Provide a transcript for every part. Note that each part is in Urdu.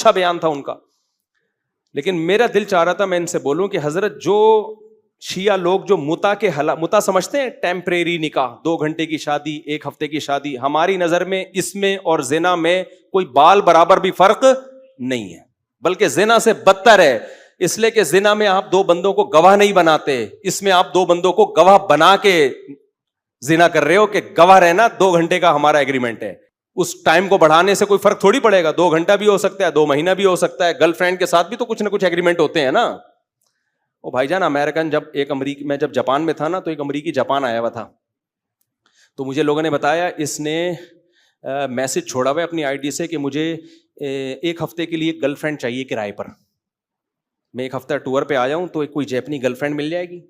اچھا بیان تھا ان کا. لیکن میرا دل چاہ رہا تھا میں ان سے بولوں کہ حضرت جو شیعہ لوگ جو متا سمجھتے ہیں ٹیمپریری نکاح, 2 گھنٹے کی شادی, 1 ہفتے کی شادی, ہماری نظر میں اس میں اور زنا میں کوئی بال برابر بھی فرق نہیں ہے, بلکہ زنا سے بدتر ہے. اس لیے کہ زنا میں آپ 2 بندوں کو گواہ نہیں بناتے, اس میں آپ 2 بندوں کو گواہ بنا کے زنا کر رہے ہو کہ گواہ رہنا 2 گھنٹے کا ہمارا ایگریمنٹ ہے. اس ٹائم کو بڑھانے سے کوئی فرق تھوڑی پڑے گا, 2 گھنٹہ بھی ہو سکتا ہے, 2 مہینہ بھی ہو سکتا ہے. گرل فرینڈ کے ساتھ بھی تو کچھ نہ کچھ ایگریمنٹ ہوتے ہیں نا. او بھائی جان, امریکن میں جب جاپان میں تھا نا, تو ایک امریکی جاپان آیا ہوا تھا, تو مجھے لوگوں نے بتایا اس نے میسج چھوڑا ہوا ہے اپنی آئی ڈی سے کہ مجھے 1 ہفتے کے لیے گرل فرینڈ چاہیے کرائے پر. میں 1 ہفتہ ٹور پہ آیا ہوں, تو کوئی جیپنی گرل فرینڈ مل جائے گی,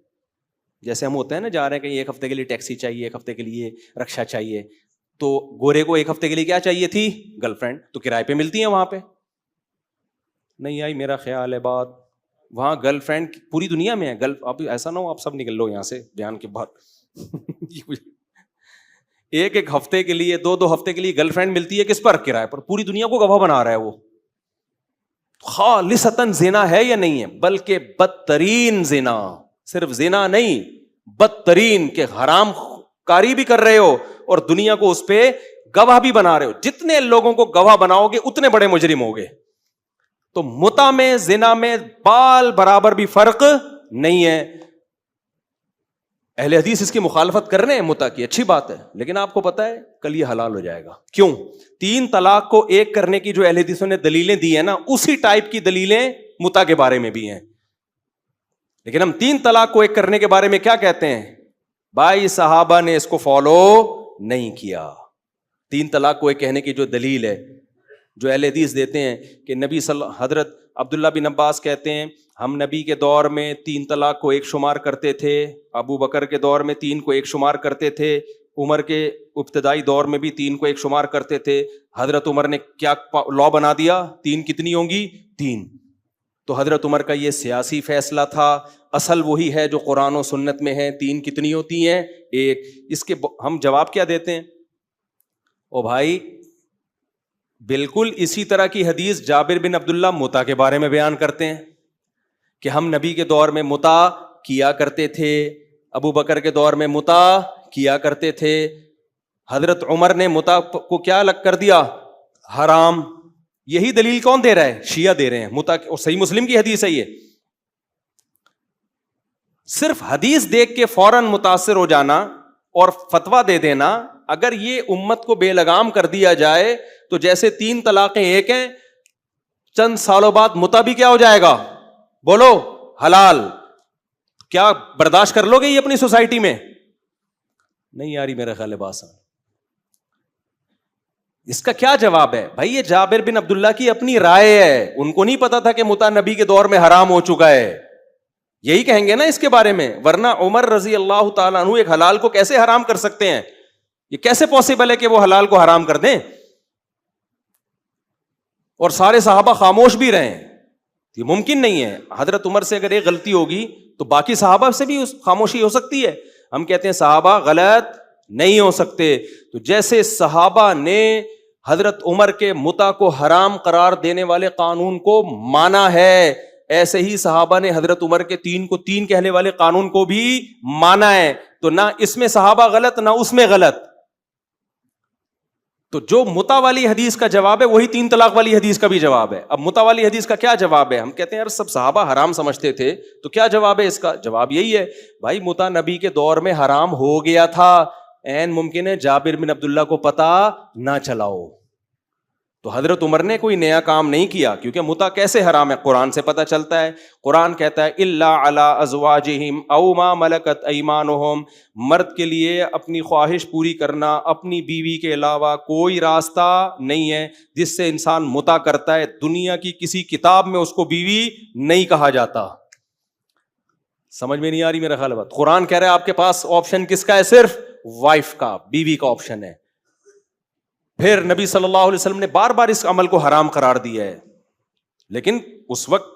جیسے ہم ہوتے ہیں نا, جا رہے ہیں کہیں 1 ہفتے کے لیے ٹیکسی چاہیے, 1 ہفتے کے لیے رکشا چاہیے. تو گورے کو 1 ہفتے کے لیے کیا چاہیے تھی؟ Girl friend. تو کرائے پہ ملتی ہیں وہاں پہ؟ نہیں آئی میرا خیال ہے بات. وہاں گرل فرینڈ پوری دنیا میں ہے. اب ایسا نہ ہو آپ سب نکل لو یہاں سے بیان کے بعد. 1 ہفتے کے لیے 2 ہفتے کے لیے گرل فرینڈ ملتی ہے, کس پر؟ کرائے پر. پوری دنیا کو گواہ بنا رہا ہے وہ. خالصتاً زنا ہے یا نہیں ہے؟ بلکہ بدترین زنا, صرف زنا نہیں, بدترین کہ حرام کاری بھی کر رہے ہو اور دنیا کو اس پہ گواہ بھی بنا رہے ہو. جتنے لوگوں کو گواہ بناؤ گے اتنے بڑے مجرم ہوگے. تو متع میں, زنا میں بال برابر بھی فرق نہیں ہے. اہل حدیث اس کی مخالفت کر رہے ہیں متع کی, اچھی بات ہے, لیکن آپ کو پتا ہے کل یہ حلال ہو جائے گا. کیوں؟ 3 طلاق کو 1 کرنے کی جو اہل حدیثوں نے دلیلیں دی ہیں نا, اسی ٹائپ کی دلیلیں متع کے بارے میں بھی ہیں. لیکن ہم 3 طلاق کو 1 کرنے کے بارے میں کیا کہتے ہیں؟ بھائی صحابہ نے اس کو فالو نہیں کیا. 3 طلاق کو 1 کہنے کی جو دلیل ہے, جو اہل حدیث دیتے ہیں کہ حضرت عبداللہ بن عباس کہتے ہیں ہم نبی کے دور میں 3 طلاق کو 1 شمار کرتے تھے, ابو بکر کے دور میں 3 کو 1 شمار کرتے تھے, عمر کے ابتدائی دور میں بھی 3 کو 1 شمار کرتے تھے. حضرت عمر نے کیا لا بنا دیا؟ 3 کتنی ہوں گی؟ 3. تو حضرت عمر کا یہ سیاسی فیصلہ تھا. اصل وہی ہے جو قرآن و سنت میں ہے, 3 کتنی ہوتی ہیں؟ 1. اس کے ہم جواب کیا دیتے ہیں؟ او بھائی بالکل اسی طرح کی حدیث جابر بن عبداللہ متع کے بارے میں بیان کرتے ہیں کہ ہم نبی کے دور میں متع کیا کرتے تھے, ابو بکر کے دور میں متع کیا کرتے تھے, حضرت عمر نے متع کو کیا الگ کر دیا؟ حرام. یہی دلیل کون دے رہا ہے؟ شیعہ دے رہے ہیں. متع اور صحیح مسلم کی حدیث ہے یہ. صرف حدیث دیکھ کے فوراً متاثر ہو جانا اور فتویٰ دے دینا, اگر یہ امت کو بے لگام کر دیا جائے تو جیسے 3 طلاقیں 1 ہیں, چند سالوں بعد متع بھی کیا ہو جائے گا؟ بولو حلال. کیا برداشت کر لو گے یہ اپنی سوسائٹی میں؟ نہیں یاری میرا خیال ہے باسا. اس کا کیا جواب ہے؟ بھائی یہ جابر بن عبداللہ کی اپنی رائے ہے, ان کو نہیں پتا تھا کہ متع نبی کے دور میں حرام ہو چکا ہے. یہی کہیں گے نا اس کے بارے میں, ورنہ عمر رضی اللہ تعالیٰ عنہ ایک حلال کو کیسے حرام کر سکتے ہیں؟ یہ کیسے پاسبل ہے کہ وہ حلال کو حرام کر دیں اور سارے صحابہ خاموش بھی رہیں؟ یہ ممکن نہیں ہے. حضرت عمر سے اگر ایک غلطی ہوگی تو باقی صحابہ سے بھی خاموشی ہو سکتی ہے. ہم کہتے ہیں صحابہ غلط نہیں ہو سکتے. تو جیسے صحابہ نے حضرت عمر کے متع کو حرام قرار دینے والے قانون کو مانا ہے, ایسے ہی صحابہ نے حضرت عمر کے 3 کو 3 کہنے والے قانون کو بھی مانا ہے. تو نہ اس میں صحابہ غلط نہ اس میں غلط. تو جو متع والی حدیث کا جواب ہے وہی 3 طلاق والی حدیث کا بھی جواب ہے. اب متع والی حدیث کا کیا جواب ہے؟ ہم کہتے ہیں یار سب صحابہ حرام سمجھتے تھے, تو کیا جواب ہے اس کا؟ جواب یہی ہے بھائی متع نبی کے دور میں حرام ہو گیا تھا, عین ممکن ہے جابر بن عبداللہ کو پتا نہ چلا ہو. تو حضرت عمر نے کوئی نیا کام نہیں کیا, کیونکہ متع کیسے حرام ہے قرآن سے پتہ چلتا ہے. قرآن کہتا ہے الا علی ازواجہم او ما ملکت ایمانہم, مرد کے لیے اپنی خواہش پوری کرنا اپنی بیوی کے علاوہ کوئی راستہ نہیں ہے جس سے انسان متع کرتا ہے. دنیا کی کسی کتاب میں اس کو بیوی نہیں کہا جاتا. سمجھ میں نہیں آ رہی میرا خیال بات؟ قرآن کہہ رہا ہے آپ کے پاس آپشن کس کا ہے؟ صرف وائف کا, بیوی کا آپشن ہے. پھر نبی صلی اللہ علیہ وسلم نے بار بار اس عمل کو حرام قرار دیا ہے, لیکن اس وقت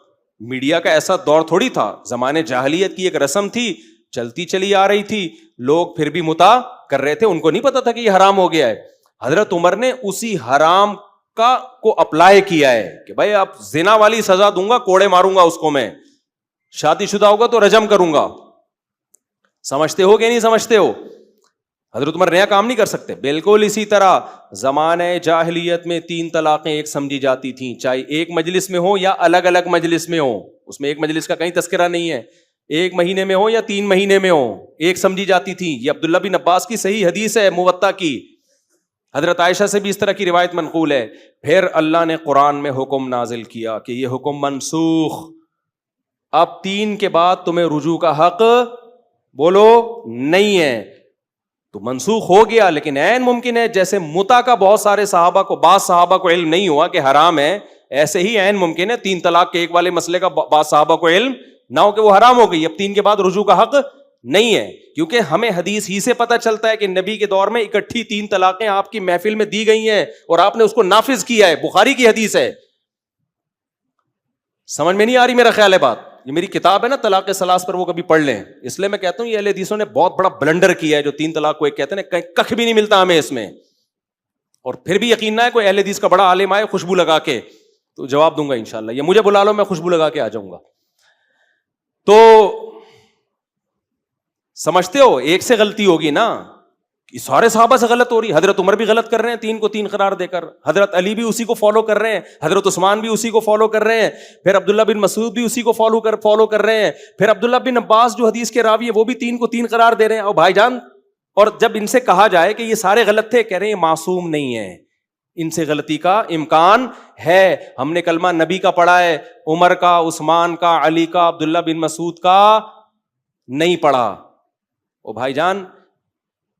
میڈیا کا ایسا دور تھوڑی تھا. زمانے جاہلیت کی ایک رسم تھی, چلتی چلی آ رہی تھی, لوگ پھر بھی متع کر رہے تھے, ان کو نہیں پتا تھا کہ یہ حرام ہو گیا ہے. حضرت عمر نے اسی حرام کو اپلائی کیا ہے کہ بھائی اب زنا والی سزا دوں گا, کوڑے ماروں گا اس کو میں, شادی شدہ ہوگا تو رجم کروں گا. سمجھتے ہو کہ نہیں سمجھتے ہو؟ حضرت عمر نیا کام نہیں کر سکتے. بالکل اسی طرح زمانہ جاہلیت میں 3 طلاقیں ایک سمجھی جاتی تھیں, چاہے ایک مجلس میں ہو یا الگ الگ مجلس میں ہو. اس میں ایک مجلس کا کہیں تذکرہ نہیں ہے, 1 مہینے میں ہو یا 3 مہینے میں ہو, ایک سمجھی جاتی تھی. یہ عبداللہ بن عباس کی صحیح حدیث ہے موطا کی. حضرت عائشہ سے بھی اس طرح کی روایت منقول ہے. پھر اللہ نے قرآن میں حکم نازل کیا کہ یہ حکم منسوخ, اب 3 کے بعد تمہیں رجوع کا حق بولو نہیں ہے. تو منسوخ ہو گیا, لیکن عین ممکن ہے جیسے متع کا بہت سارے صحابہ کو, بعض صحابہ کو علم نہیں ہوا کہ حرام ہے, ایسے ہی عین ممکن ہے 3 طلاق کے ایک والے مسئلے کا بعض صحابہ کو علم نہ ہو کہ وہ حرام ہو گئی, اب 3 کے بعد رجوع کا حق نہیں ہے. کیونکہ ہمیں حدیث ہی سے پتہ چلتا ہے کہ نبی کے دور میں اکٹھی 3 طلاقیں آپ کی محفل میں دی گئی ہیں اور آپ نے اس کو نافذ کیا ہے. بخاری کی حدیث ہے. سمجھ میں نہیں آ رہی میرا خیال ہے بات؟ یہ میری کتاب ہے نا طلاق ثلاث پر, وہ کبھی پڑھ لیں. اس لیے میں کہتا ہوں یہ اہل حدیثوں نے بہت بڑا بلنڈر کیا ہے جو 3 طلاق کو ایک کہتے ہیں نا, کخ بھی نہیں ملتا ہمیں اس میں. اور پھر بھی یقین نہ ہے کوئی اہل حدیث کا بڑا عالم آئے خوشبو لگا کے, تو جواب دوں گا انشاءاللہ. یہ مجھے بلا لو, میں خوشبو لگا کے آ جاؤں گا. تو سمجھتے ہو ایک سے غلطی ہوگی نا, سارے صحابہ سے غلط ہو رہی. حضرت عمر بھی غلط کر رہے ہیں 3 کو 3 قرار دے کر, حضرت علی بھی اسی کو فالو کر رہے ہیں, حضرت عثمان بھی اسی کو فالو کر رہے ہیں, پھر عبداللہ بن مسعود بھی اسی کو فالو کر رہے ہیں, پھر عبداللہ بن عباس جو حدیث کے راوی ہے وہ بھی 3 کو 3 قرار دے رہے ہیں. اور بھائی جان, اور جب ان سے کہا جائے کہ یہ سارے غلط تھے, کہہ رہے ہیں یہ معصوم نہیں ہے, ان سے غلطی کا امکان ہے. ہم نے کلمہ نبی کا پڑھا ہے, عمر کا, عثمان کا, علی کا, عبداللہ بن مسعود کا نہیں پڑھا. او بھائی جان,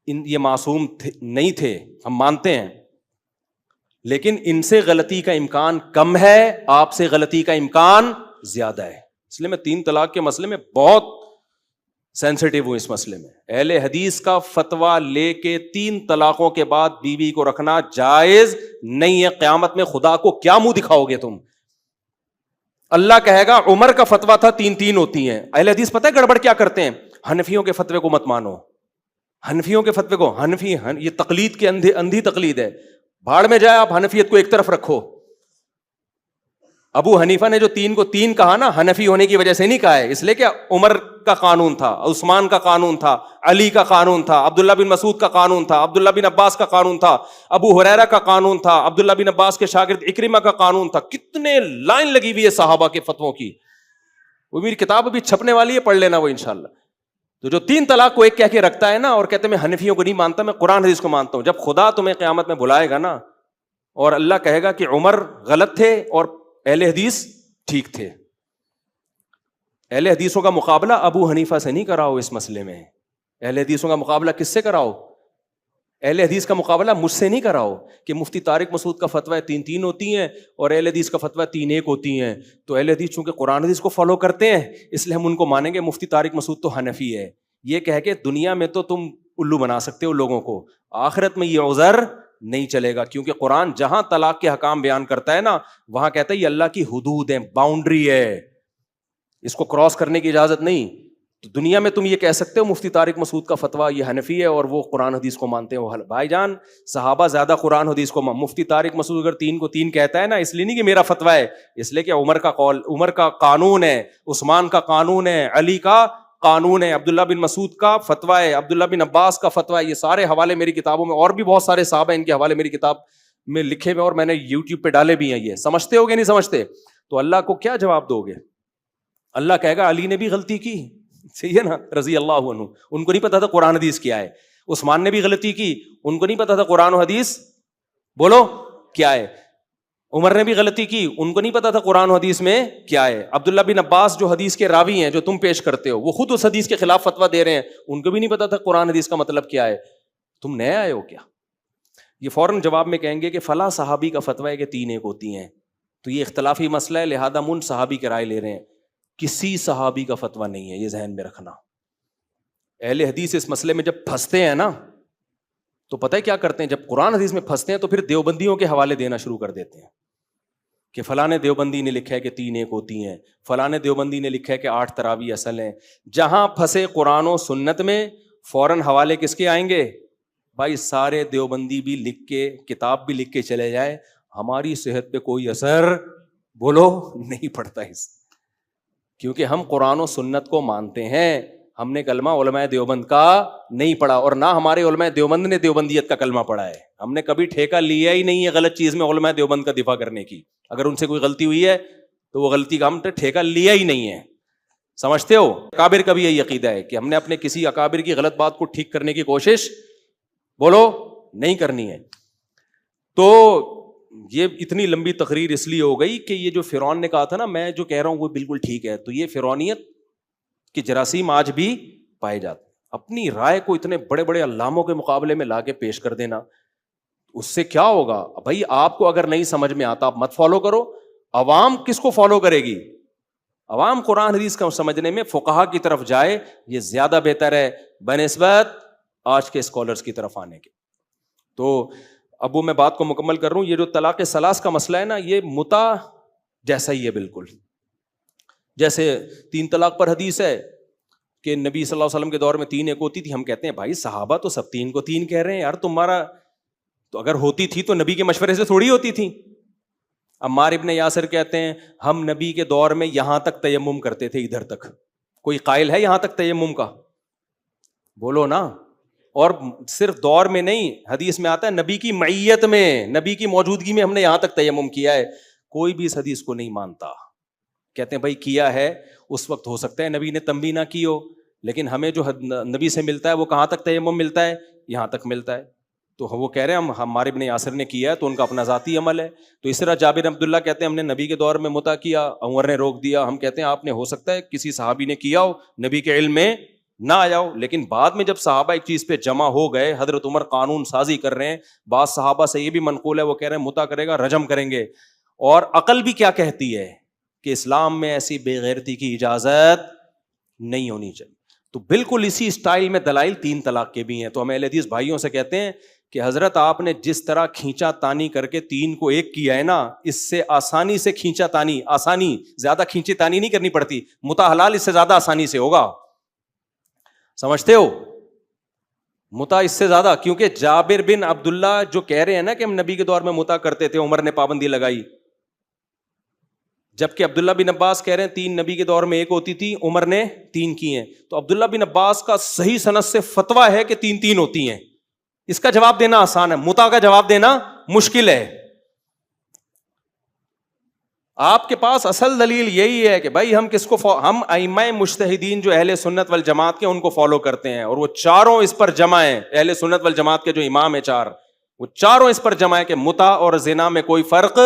یہ معصوم نہیں تھے, ہم مانتے ہیں, لیکن ان سے غلطی کا امکان کم ہے, آپ سے غلطی کا امکان زیادہ ہے. اس لیے میں 3 طلاق کے مسئلے میں بہت سینسیٹیو ہوں. اس مسئلے میں اہل حدیث کا فتویٰ لے کے 3 طلاقوں کے بعد بیوی کو رکھنا جائز نہیں ہے. قیامت میں خدا کو کیا منہ دکھاؤ گے تم؟ اللہ کہے گا عمر کا فتویٰ تھا 3 ہوتی ہیں. اہل حدیث پتہ ہے گڑبڑ کیا کرتے ہیں؟ حنفیوں کے فتوے کو مت مانو, حنفیوں کے فتوے کو, حنفی یہ تقلید کی اندھی تقلید ہے. بھاڑ میں جائے, آپ حنفیت کو ایک طرف رکھو. ابو حنیفہ نے جو 3 کو 3 کہا نا, حنفی ہونے کی وجہ سے نہیں کہا ہے, اس لیے کہ عمر کا قانون تھا, عثمان کا قانون تھا, علی کا قانون تھا, عبداللہ بن مسعود کا قانون تھا, عبداللہ بن عباس کا قانون تھا, ابو ہریرہ کا قانون تھا, عبداللہ بن عباس کے شاگرد اکرمہ کا قانون تھا. کتنے لائن لگی ہوئی ہے صحابہ کے فتووں کی. وہ میری کتاب ابھی چھپنے والی ہے, پڑھ لینا وہ انشاءاللہ. تو جو 3 طلاق کو ایک کہہ کے رکھتا ہے نا اور کہتے ہیں میں حنفیوں کو نہیں مانتا, میں قرآن حدیث کو مانتا ہوں, جب خدا تمہیں قیامت میں بلائے گا نا اور اللہ کہے گا کہ عمر غلط تھے اور اہل حدیث ٹھیک تھے, اہل حدیثوں کا مقابلہ ابو حنیفہ سے نہیں کراؤ اس مسئلے میں. اہل حدیثوں کا مقابلہ کس سے کراؤ؟ اہل حدیث کا مقابلہ مجھ سے نہیں کراؤ کہ مفتی طارق مسعود کا فتویٰ 3 ہوتی ہیں اور اہل حدیث کا فتویٰ 3 ہوتی ہیں. تو اہل حدیث چونکہ قرآن حدیث کو فالو کرتے ہیں اس لیے ہم ان کو مانیں گے. مفتی طارق مسعود تو حنفی ہے. یہ کہہ کے دنیا میں تو تم الو بنا سکتے ہو لوگوں کو, آخرت میں یہ عذر نہیں چلے گا. کیونکہ قرآن جہاں طلاق کے حکام بیان کرتا ہے نا وہاں کہتا ہے یہ اللہ کی حدود ہیں, باؤنڈری ہے, اس کو کراس کرنے کی اجازت نہیں. تو دنیا میں تم یہ کہہ سکتے ہو مفتی طارق مسعود کا فتویٰ یہ حنفی ہے اور وہ قرآن حدیث کو مانتے ہیں. بھائی جان, صحابہ زیادہ قرآن حدیث کو مفتی طارق مسعود اگر 3 کو 3 کہتا ہے نا, اس لیے نہیں کہ میرا فتویٰ ہے, اس لیے کہ عمر کا قول, عمر کا قانون ہے, عثمان کا قانون ہے, علی کا قانون ہے, عبداللہ بن مسعود کا فتویٰ ہے, عبداللہ بن عباس کا فتویٰ ہے. یہ سارے حوالے میری کتابوں میں, اور بھی بہت سارے صحابہ ان کے حوالے میری کتاب میں لکھے ہوئے اور میں نے یوٹیوب پہ ڈالے بھی ہیں. یہ سمجھتے ہو گے نہیں سمجھتے؟ تو اللہ کو کیا جواب دو گے؟ اللہ کہے گا علی نے بھی غلطی کی, صحیح ہے نا, رضی اللہ عنہ, ان کو نہیں پتا تھا قرآن حدیث کیا ہے. عثمان نے بھی غلطی کی, ان کو نہیں پتا تھا قرآن و حدیث بولو کیا ہے. عمر نے بھی غلطی کی, ان کو نہیں پتا تھا قرآن و حدیث میں کیا ہے. عبداللہ بن عباس جو حدیث کے راوی ہیں جو تم پیش کرتے ہو, وہ خود اس حدیث کے خلاف فتویٰ دے رہے ہیں, ان کو بھی نہیں پتا تھا قرآن حدیث کا مطلب کیا ہے. تم نئے آئے ہو کیا؟ یہ فوراً جواب میں کہیں گے کہ فلاں صحابی کا فتویٰ ہے کہ 3 ہوتی ہیں, تو یہ اختلافی مسئلہ ہے, لہذا من صحابی کی رائے لے رہے ہیں. کسی صحابی کا فتویٰ نہیں ہے, یہ ذہن میں رکھنا. اہل حدیث اس مسئلے میں جب پھنستے ہیں نا تو پتہ ہے کیا کرتے ہیں, جب قرآن حدیث میں پھنستے ہیں تو پھر دیوبندیوں کے حوالے دینا شروع کر دیتے ہیں کہ فلاں دیوبندی نے لکھا ہے کہ 3 ہوتی ہیں, فلاں دیوبندی نے لکھا ہے کہ 8 تراویح اصل ہیں. جہاں پھنسے قرآن و سنت میں فوراً حوالے کس کے آئیں گے؟ بھائی سارے دیوبندی بھی لکھ کے, کتاب بھی لکھ کے چلے جائے, ہماری صحت پہ کوئی اثر بولو نہیں پڑتا اس، کیونکہ ہم قرآن و سنت کو مانتے ہیں. ہم نے کلمہ علماء دیوبند کا نہیں پڑھا، اور نہ ہمارے علماء دیوبند نے دیوبندیت کا کلمہ پڑھا ہے. ہم نے کبھی ٹھیکہ لیا ہی نہیں ہے غلط چیز میں علماء دیوبند کا دفاع کرنے کی. اگر ان سے کوئی غلطی ہوئی ہے تو وہ غلطی کا ہم نے ٹھیکہ لیا ہی نہیں ہے. سمجھتے ہو؟ اکابر کا بھی یہی عقیدہ ہے کہ ہم نے اپنے کسی اکابر کی غلط بات کو ٹھیک کرنے کی کوشش بولو نہیں کرنی ہے. تو یہ اتنی لمبی تقریر اس لیے ہو گئی کہ یہ جو فرعون نے کہا تھا نا میں جو کہہ رہا ہوں وہ بالکل ٹھیک ہے، تو یہ فرعونیت کہ جراثیم آج بھی پائے جاتے. اپنی رائے کو اتنے بڑے بڑے علاموں کے مقابلے میں لا کے پیش کر دینا، اس سے کیا ہوگا بھائی؟ آپ کو اگر نہیں سمجھ میں آتا آپ مت فالو کرو. عوام کس کو فالو کرے گی؟ عوام قرآن حدیث کا سمجھنے میں فقہا کی طرف جائے، یہ زیادہ بہتر ہے بنسبت آج کے اسکالرز کی طرف آنے کے. تو اب وہ میں بات کو مکمل کر رہا ہوں. یہ جو طلاق ثلاث کا مسئلہ ہے نا، یہ متع جیسا ہی ہے بالکل. جیسے 3 طلاق پر حدیث ہے کہ نبی صلی اللہ علیہ وسلم کے دور میں 3 ایک ہوتی تھی. ہم کہتے ہیں بھائی صحابہ تو سب 3 کو 3 کہہ رہے ہیں یار، تمہارا تو اگر ہوتی تھی تو نبی کے مشورے سے تھوڑی ہوتی تھی. عمار ابن یاسر کہتے ہیں ہم نبی کے دور میں یہاں تک تیمم کرتے تھے، ادھر تک. کوئی قائل ہے یہاں تک تیمم کا؟ بولو نا. اور صرف دور میں نہیں، حدیث میں آتا ہے نبی کی معیت میں، نبی کی موجودگی میں ہم نے یہاں تک تیمم کیا ہے. کوئی بھی اس حدیث کو نہیں مانتا. کہتے ہیں بھائی کیا ہے اس وقت، ہو سکتا ہے نبی نے تنبیہ نہ کی ہو، لیکن ہمیں جو نبی سے ملتا ہے وہ کہاں تک تیمم ملتا ہے؟ یہاں تک ملتا ہے. تو وہ کہہ رہے ہیں ہمارے ابن یاسر نے کیا ہے تو ان کا اپنا ذاتی عمل ہے. تو اس طرح جابر عبداللہ کہتے ہیں ہم نے نبی کے دور میں متع کیا، عمر نے روک دیا. ہم کہتے ہیں آپ نے ہو سکتا ہے کسی صحابی نے کیا ہو، نبی کے علم میں نہ آیا ہو، لیکن بعد میں جب صحابہ ایک چیز پہ جمع ہو گئے، حضرت عمر قانون سازی کر رہے ہیں. بعض صحابہ سے یہ بھی منقول ہے، وہ کہہ رہے ہیں متع کرے گا رجم کریں گے. اور عقل بھی کیا کہتی ہے کہ اسلام میں ایسی بے غیرتی کی اجازت نہیں ہونی چاہیے. تو بالکل اسی اسٹائل میں دلائل 3 طلاق کے بھی ہیں. تو ہم اہل حدیث بھائیوں سے کہتے ہیں کہ حضرت آپ نے جس طرح کھینچا تانی کر کے 3 کو 1 کیا ہے نا، اس سے آسانی سے کھینچا تانی، آسانی زیادہ کھینچی تانی نہیں کرنی پڑتی. متع حلال اس سے زیادہ آسانی سے ہوگا. سمجھتے ہو؟ متع اس سے زیادہ، کیونکہ جابر بن عبداللہ جو کہہ رہے ہیں نا کہ ہم نبی کے دور میں متع کرتے تھے، عمر نے پابندی لگائی، جبکہ عبداللہ بن عباس کہہ رہے ہیں 3 نبی کے دور میں 1 ہوتی تھی، عمر نے 3 کی ہیں. تو عبداللہ بن عباس کا صحیح سند سے فتویٰ ہے کہ 3 ہوتی ہیں. اس کا جواب دینا آسان ہے، متع کا جواب دینا مشکل ہے. آپ کے پاس اصل دلیل یہی ہے کہ بھائی ہم کس کو ہم ائمہ مجتہدین جو اہل سنت والجماعت کے ان کو فالو کرتے ہیں، اور وہ چاروں اس پر جمع ہیں. اہل سنت والجماعت کے جو امام ہیں 4، وہ چاروں اس پر جمع ہے کہ متع اور زنا میں کوئی فرق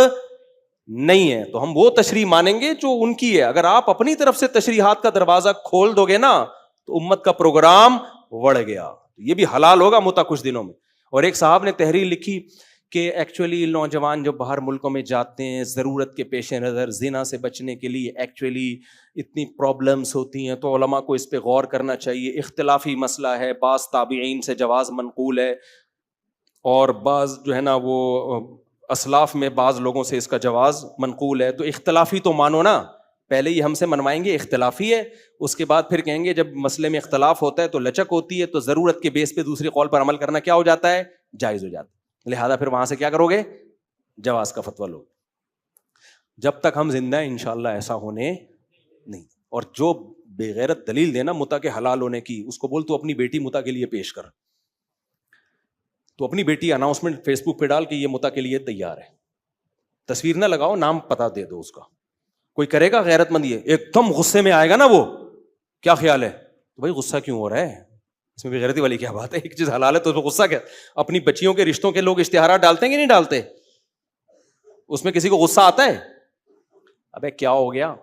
نہیں ہے. تو ہم وہ تشریح مانیں گے جو ان کی ہے. اگر آپ اپنی طرف سے تشریحات کا دروازہ کھول دو گے نا تو امت کا پروگرام بڑھ گیا. یہ بھی حلال ہوگا متع کچھ دنوں میں. اور ایک صاحب نے تحریر لکھی کہ ایکچولی نوجوان جو باہر ملکوں میں جاتے ہیں ضرورت کے پیش نظر زنا سے بچنے کے لیے، ایکچولی اتنی پرابلمس ہوتی ہیں تو علماء کو اس پہ غور کرنا چاہیے. اختلافی مسئلہ ہے، بعض تابعین سے جواز منقول ہے، اور بعض جو ہے نا وہ اسلاف میں بعض لوگوں سے اس کا جواز منقول ہے. تو اختلافی تو مانو نا، پہلے ہی ہم سے منوائیں گے اختلافی ہے، اس کے بعد پھر کہیں گے جب مسئلے میں اختلاف ہوتا ہے تو لچک ہوتی ہے، تو ضرورت کے بیس پہ دوسری قول پر عمل کرنا کیا ہو جاتا ہے؟ جائز ہو جاتا ہے. لہذا پھر وہاں سے کیا کرو گے؟ جواز کا فتویٰ لو. جب تک ہم زندہ ہیں انشاءاللہ ایسا ہونے نہیں. اور جو بے غیرت دلیل دینا متع کے حلال ہونے کی، اس کو بول تو اپنی بیٹی متع کے لیے پیش کر. تو اپنی بیٹی اناؤنسمنٹ فیس بک پہ ڈال کے یہ متع کے لیے تیار ہے. تصویر نہ لگاؤ، نام پتہ دے دو اس کا. کوئی کرے گا غیرت مند یہ ایک دم غصے میں آئے گا نا، وہ کیا خیال ہے تو بھائی غصہ کیوں ہو رہا ہے، اس میں بے غیرتی والی کیا بات ہے؟ ایک چیز حلال ہے تو اس میں غصہ کیا؟ اپنی بچیوں کے رشتوں کے لوگ اشتہارات ڈالتے ہیں کہ نہیں ڈالتے؟ اس میں کسی کو غصہ آتا ہے؟ ابے کیا ہو گیا؟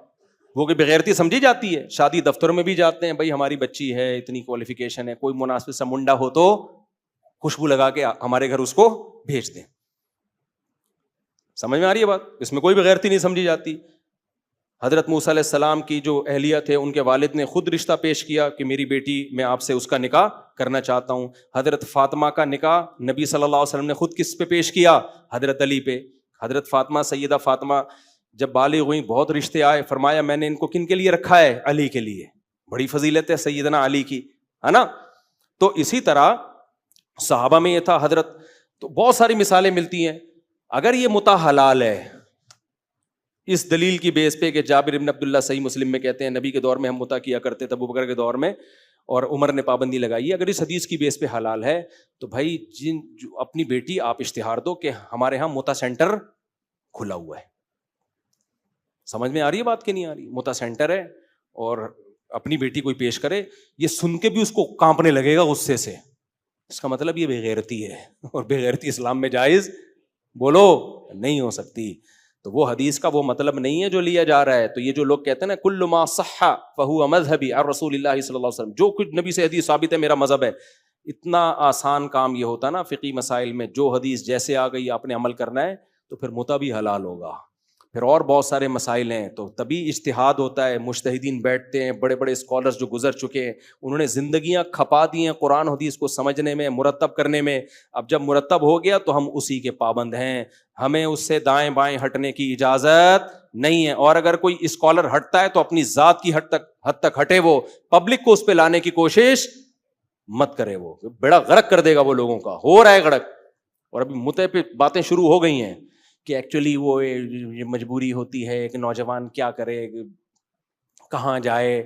وہ کوئی بغیرتی سمجھی جاتی ہے. شادی دفتروں میں بھی جاتے ہیں، بھائی ہماری بچی ہے، اتنی کوالیفیکیشن ہے، کوئی مناسب سا منڈا ہو تو خوشبو لگا کے ہمارے گھر اس کو بھیج دیں. سمجھ میں آ رہی ہے بات؟ اس میں کوئی بغیرتی نہیں سمجھی جاتی. حضرت موسیٰ علیہ السلام کی جو اہلیہ تھے، ان کے والد نے خود رشتہ پیش کیا کہ میری بیٹی میں آپ سے اس کا نکاح کرنا چاہتا ہوں. حضرت فاطمہ کا نکاح نبی صلی اللہ علیہ وسلم نے خود کس پہ پیش کیا؟ حضرت علی پہ. حضرت فاطمہ، سیدہ فاطمہ جب بالغ ہوئی، بہت رشتے آئے، فرمایا میں نے ان کو کن کے لیے رکھا ہے؟ علی کے لیے. بڑی فضیلت ہے سیدنا علی کی، ہے نا. تو اسی طرح صحابہ میں یہ تھا. حضرت تو بہت ساری مثالیں ملتی ہیں. اگر یہ متع حلال ہے اس دلیل کی بیس پہ کہ جابر بن عبداللہ صحیح مسلم میں کہتے ہیں نبی کے دور میں ہم متع کیا کرتے تھے، ابو بکر کے دور میں، اور عمر نے پابندی لگائی ہے، اگر اس حدیث کی بیس پہ حلال ہے تو بھائی جو اپنی بیٹی آپ اشتہار دو کہ ہمارے ہاں متع سینٹر کھلا ہوا ہے. سمجھ میں آ رہی ہے بات کہ نہیں آ رہی؟ متع سینٹر ہے اور اپنی بیٹی کوئی پیش کرے، یہ سن کے بھی اس کو کانپنے لگے گا غصے سے، اس کا مطلب یہ بے غیرتی ہے، اور بے غیرتی اسلام میں جائز بولو نہیں ہو سکتی. تو وہ حدیث کا وہ مطلب نہیں ہے جو لیا جا رہا ہے. تو یہ جو لوگ کہتے ہیں نا کل ما صح فہو مذہبی عن رسول اللہ صلی اللہ علیہ وسلم، جو کچھ نبی سے حدیث ثابت ہے میرا مذہب ہے، اتنا آسان کام یہ ہوتا نا فقہی مسائل میں، جو حدیث جیسے آ گئی آپ نے عمل کرنا ہے تو پھر متع بھی حلال ہوگا. پھر اور بہت سارے مسائل ہیں تو تبھی اجتہاد ہوتا ہے، مجتہدین بیٹھتے ہیں، بڑے بڑے اسکالرز جو گزر چکے ہیں انہوں نے زندگیاں کھپا دی ہیں قرآن حدیث کو سمجھنے میں، مرتب کرنے میں. اب جب مرتب ہو گیا تو ہم اسی کے پابند ہیں، ہمیں اس سے دائیں بائیں ہٹنے کی اجازت نہیں ہے. اور اگر کوئی اسکالر ہٹتا ہے تو اپنی ذات کی حد تک ہٹے، وہ پبلک کو اس پہ لانے کی کوشش مت کرے، وہ بڑا غرق کر دے گا وہ لوگوں کا، ہو رہا ہے غرق. اور ابھی متع پہ باتیں شروع ہو گئی ہیں کہ ایکچولی وہ مجبوری ہوتی ہے کہ نوجوان کیا کرے، کہاں جائے،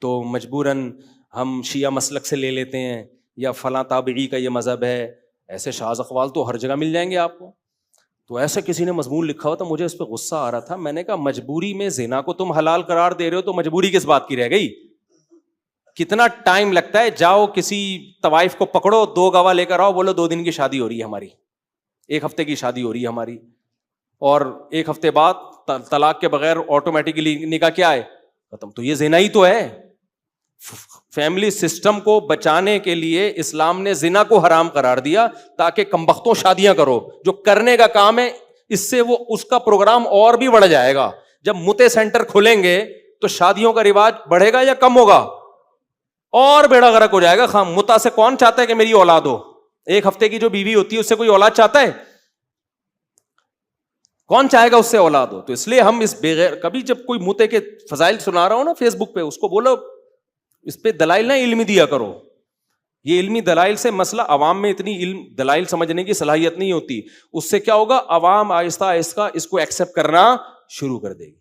تو مجبوراً ہم شیعہ مسلک سے لے لیتے ہیں یا فلاں تابعی کا یہ مذہب ہے. ایسے شاذ اقوال تو ہر جگہ مل جائیں گے آپ کو. تو ایسا کسی نے مضمون لکھا ہوا تھا، مجھے اس پہ غصہ آ رہا تھا، میں نے کہا مجبوری میں زنا کو تم حلال قرار دے رہے ہو تو مجبوری کس بات کی رہ گئی؟ کتنا ٹائم لگتا ہے، جاؤ کسی طوائف کو پکڑو، 2 گواہ لے کر آؤ، بولو 2 دن کی شادی ہو رہی ہے ہماری، 1 ہفتے کی شادی ہو رہی ہے ہماری، اور 1 ہفتے بعد طلاق کے بغیر آٹومیٹکلی نکاح کیا ہے ختم. تو یہ زنا ہی تو ہے. فیملی سسٹم کو بچانے کے لیے اسلام نے زنا کو حرام قرار دیا تاکہ کمبختوں شادیاں کرو، جو کرنے کا کام ہے اس سے وہ اس کا پروگرام اور بھی بڑھ جائے گا. جب متع سینٹر کھلیں گے تو شادیوں کا رواج بڑھے گا یا کم ہوگا؟ اور بیڑا غرق ہو جائے گا. خام متع سے کون چاہتا ہے کہ میری اولاد ہو؟ 1 ہفتے کی جو بیوی ہوتی ہے اس سے کوئی اولاد چاہتا ہے؟ کون چاہے گا اس سے اولاد ہو؟ تو اس لیے ہم اس بغیر کبھی جب کوئی متع کے فضائل سنا رہا ہو نا فیس بک پہ، اس کو بولو اس پہ دلائل نہ علمی دیا کرو. یہ علمی دلائل سے مسئلہ، عوام میں اتنی علم دلائل سمجھنے کی صلاحیت نہیں ہوتی. اس سے کیا ہوگا، عوام آہستہ آہستہ اس کو ایکسیپٹ کرنا شروع کر دے گی،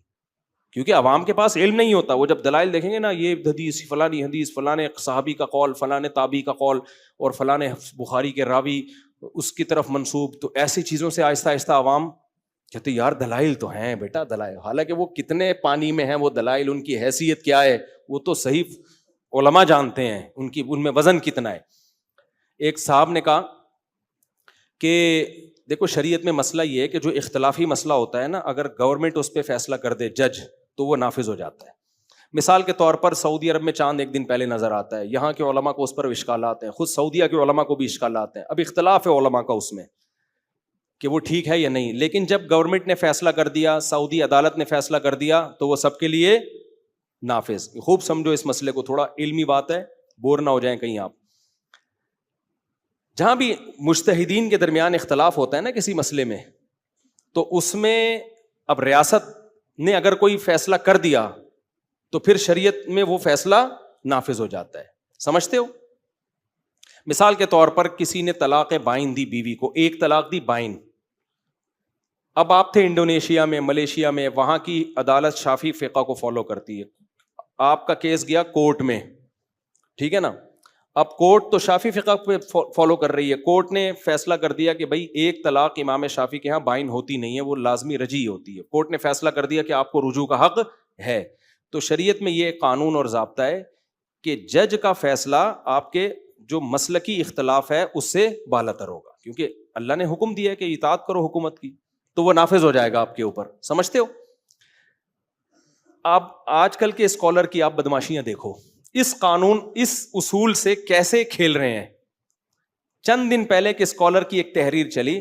کیونکہ عوام کے پاس علم نہیں ہوتا. وہ جب دلائل دیکھیں گے نا، یہ حدیث فلانی حدیث، فلانے صحابی کا قول، فلانے تابعی کا قول، اور فلانے بخاری کے راوی اس کی طرف منسوب، تو ایسی چیزوں سے آہستہ آہستہ عوام کہتے یار دلائل تو ہیں بیٹا دلائل، حالانکہ وہ کتنے پانی میں ہیں وہ دلائل، ان کی حیثیت کیا ہے وہ تو صحیح علماء جانتے ہیں، ان میں وزن کتنا ہے. ایک صاحب نے کہا کہ دیکھو شریعت میں مسئلہ یہ ہے کہ جو اختلافی مسئلہ ہوتا ہے نا، اگر گورنمنٹ اس پہ فیصلہ کر دے جج، تو وہ نافذ ہو جاتا ہے. مثال کے طور پر سعودی عرب میں چاند 1 دن پہلے نظر آتا ہے، یہاں کے علماء کو اس پر اشکالات ہیں، خود سعودیہ کے علماء کو بھی اشکالات ہیں. اب اختلاف ہے علماء کا اس میں کہ وہ ٹھیک ہے یا نہیں، لیکن جب گورنمنٹ نے فیصلہ کر دیا، سعودی عدالت نے فیصلہ کر دیا، تو وہ سب کے لیے نافذ. خوب سمجھو اس مسئلے کو، تھوڑا علمی بات ہے، بور نہ ہو جائیں کہیں آپ. جہاں بھی مجتہدین کے درمیان اختلاف ہوتا ہے نا کسی مسئلے میں، تو اس میں اب ریاست نے اگر کوئی فیصلہ کر دیا تو پھر شریعت میں وہ فیصلہ نافذ ہو جاتا ہے. سمجھتے ہو؟ مثال کے طور پر کسی نے طلاق بائن دی بیوی کو، 1 طلاق دی بائن. اب آپ تھے انڈونیشیا میں، ملیشیا میں، وہاں کی عدالت شافعی فقہ کو فالو کرتی ہے. آپ کا کیس گیا کورٹ میں، ٹھیک ہے نا. اب کورٹ تو شافعی فقہ پہ فالو کر رہی ہے، کورٹ نے فیصلہ کر دیا کہ بھائی 1 طلاق امام شافعی کے ہاں بائن ہوتی نہیں ہے، وہ لازمی رجعی ہوتی ہے. کورٹ نے فیصلہ کر دیا کہ آپ کو رجوع کا حق ہے. تو شریعت میں یہ قانون اور ضابطہ ہے کہ جج کا فیصلہ آپ کے جو مسلکی اختلاف ہے اس سے بالاتر ہوگا، کیونکہ اللہ نے حکم دیا ہے کہ اطاعت کرو حکومت کی، تو وہ نافذ ہو جائے گا آپ کے اوپر. سمجھتے ہو؟ آپ آج کل کے اسکالر کی آپ بدماشیاں دیکھو، اس قانون اس اصول سے کیسے کھیل رہے ہیں. چند دن پہلے کے اسکالر کی ایک تحریر چلی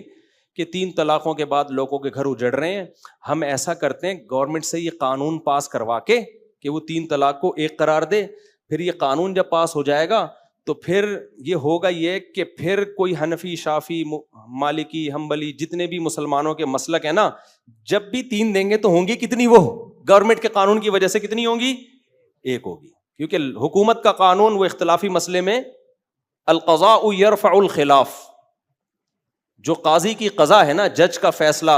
کہ 3 طلاقوں کے بعد لوگوں کے گھر اجڑ رہے ہیں، ہم ایسا کرتے ہیں گورنمنٹ سے یہ قانون پاس کروا کے کہ وہ 3 طلاق کو 1 قرار دے. پھر یہ قانون جب پاس ہو جائے گا تو پھر یہ ہوگا یہ کہ پھر کوئی حنفی، شافعی، مالکی، حنبلی، جتنے بھی مسلمانوں کے مسلک ہیں نا، جب بھی 3 دیں گے تو ہوں گی کتنی؟ وہ گورنمنٹ کے قانون کی وجہ سے کتنی ہوں گی؟ 1 ہوگی. کیونکہ حکومت کا قانون وہ اختلافی مسئلے میں القضاء یرفع الخلاف، جو قاضی کی قضا ہے نا، جج کا فیصلہ،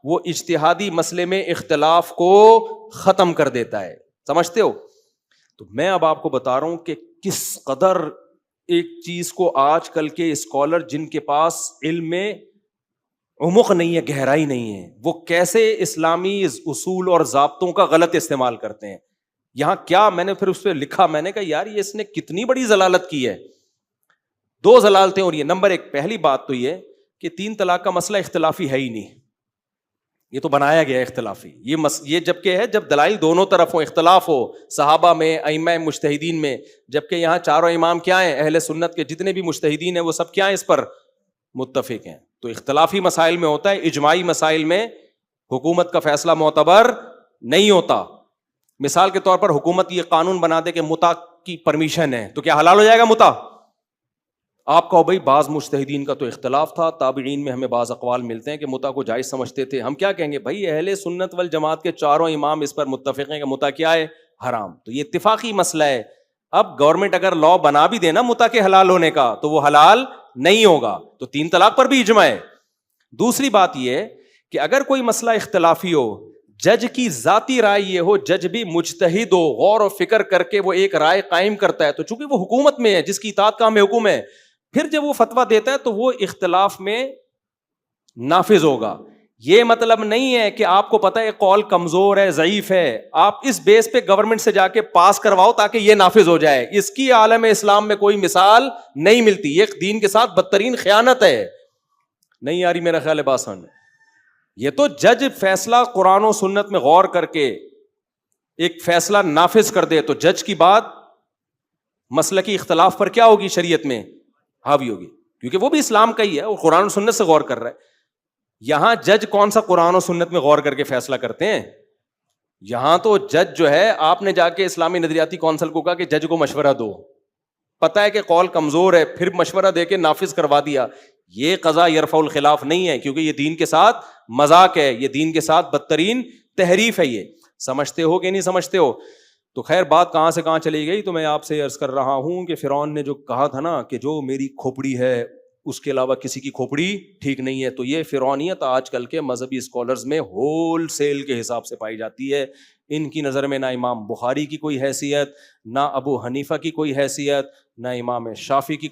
وہ اجتہادی مسئلے میں اختلاف کو ختم کر دیتا ہے. سمجھتے ہو؟ تو میں اب آپ کو بتا رہا ہوں کہ کس قدر ایک چیز کو آج کل کے اسکالر جن کے پاس علم میں عمق نہیں ہے، گہرائی نہیں ہے، وہ کیسے اسلامی اصول اور ضابطوں کا غلط استعمال کرتے ہیں. یہاں کیا میں نے پھر اس پہ لکھا، میں نے کہا یار یہ اس نے کتنی بڑی ضلالت کی ہے. 2 ضلالتیں ہو رہی ہیں. نمبر 1، پہلی بات تو یہ کہ 3 طلاق کا مسئلہ اختلافی ہے ہی نہیں، یہ تو بنایا گیا ہے اختلافی. یہ جبکہ ہے جب دلائل دونوں طرف ہو، اختلاف ہو صحابہ میں، ائمہ مجتہدین میں، جبکہ یہاں چاروں امام کیا ہیں، اہل سنت کے جتنے بھی مجتہدین ہیں وہ سب کیا ہیں، اس پر متفق ہیں. تو اختلافی مسائل میں ہوتا ہے، اجماعی مسائل میں حکومت کا فیصلہ معتبر نہیں ہوتا. مثال کے طور پر حکومت یہ قانون بنا دے کہ متع کی پرمیشن ہے، تو کیا حلال ہو جائے گا متع؟ آپ کہو بھائی بعض مجتہدین کا تو اختلاف تھا، تابعین میں ہمیں بعض اقوال ملتے ہیں کہ متع کو جائز سمجھتے تھے. ہم کیا کہیں گے؟ بھائی اہل سنت والجماعت کے چاروں امام اس پر متفق ہیں کہ متع کیا ہے، حرام. تو یہ اتفاقی مسئلہ ہے. اب گورنمنٹ اگر لا بنا بھی دے نا متع کے حلال ہونے کا، تو وہ حلال نہیں ہوگا. تو 3 طلاق پر بھی اجماع ہے. دوسری بات یہ کہ اگر کوئی مسئلہ اختلافی ہو، جج کی ذاتی رائے یہ ہو، جج بھی مجتہد ہو، غور و فکر کر کے وہ ایک رائے قائم کرتا ہے، تو چونکہ وہ حکومت میں ہے جس کی اطاعت کا ہمیں حکم ہے، پھر جب وہ فتویٰ دیتا ہے تو وہ اختلاف میں نافذ ہوگا. یہ مطلب نہیں ہے کہ آپ کو پتہ ہے قول کمزور ہے، ضعیف ہے، آپ اس بیس پہ گورنمنٹ سے جا کے پاس کرواؤ تاکہ یہ نافذ ہو جائے. اس کی عالم اسلام میں کوئی مثال نہیں ملتی. یہ دین کے ساتھ بدترین خیانت ہے. نہیں آ رہی میرا خیال ہے بات سمجھ میں؟ یہ تو جج فیصلہ قرآن و سنت میں غور کر کے ایک فیصلہ نافذ کر دے تو جج کی بات مسلکی اختلاف پر کیا ہوگی، شریعت میں حاوی ہوگی، کیونکہ وہ بھی اسلام کا ہی ہے اور قرآن و سنت سے غور کر رہا ہے. یہاں جج کون سا قرآن و سنت میں غور کر کے فیصلہ کرتے ہیں؟ یہاں تو جج جو ہے، آپ نے جا کے اسلامی نظریاتی کونسل کو کہا کہ جج کو مشورہ دو، پتہ ہے کہ قول کمزور ہے، پھر مشورہ دے کے نافذ کروا دیا. یہ قضا یرفع الخلاف نہیں ہے، کیونکہ یہ دین کے ساتھ مذاق ہے، یہ دین کے ساتھ بدترین تحریف ہے. یہ سمجھتے ہو کہ نہیں سمجھتے ہو؟ تو خیر بات کہاں سے کہاں چلی گئی. تو میں آپ سے عرض کر رہا ہوں کہ فرعون نے جو کہا تھا نا کہ جو میری کھوپڑی ہے اس کے علاوہ کسی کی کھوپڑی ٹھیک نہیں ہے، تو یہ فرعونیت آج کل کے مذہبی اسکالرز میں ہول سیل کے حساب سے پائی جاتی ہے. ان کی نظر میں نہ امام بخاری کی کوئی حیثیت، نہ ابو حنیفہ کی کوئی حیثیت، نہ امام شافعی کی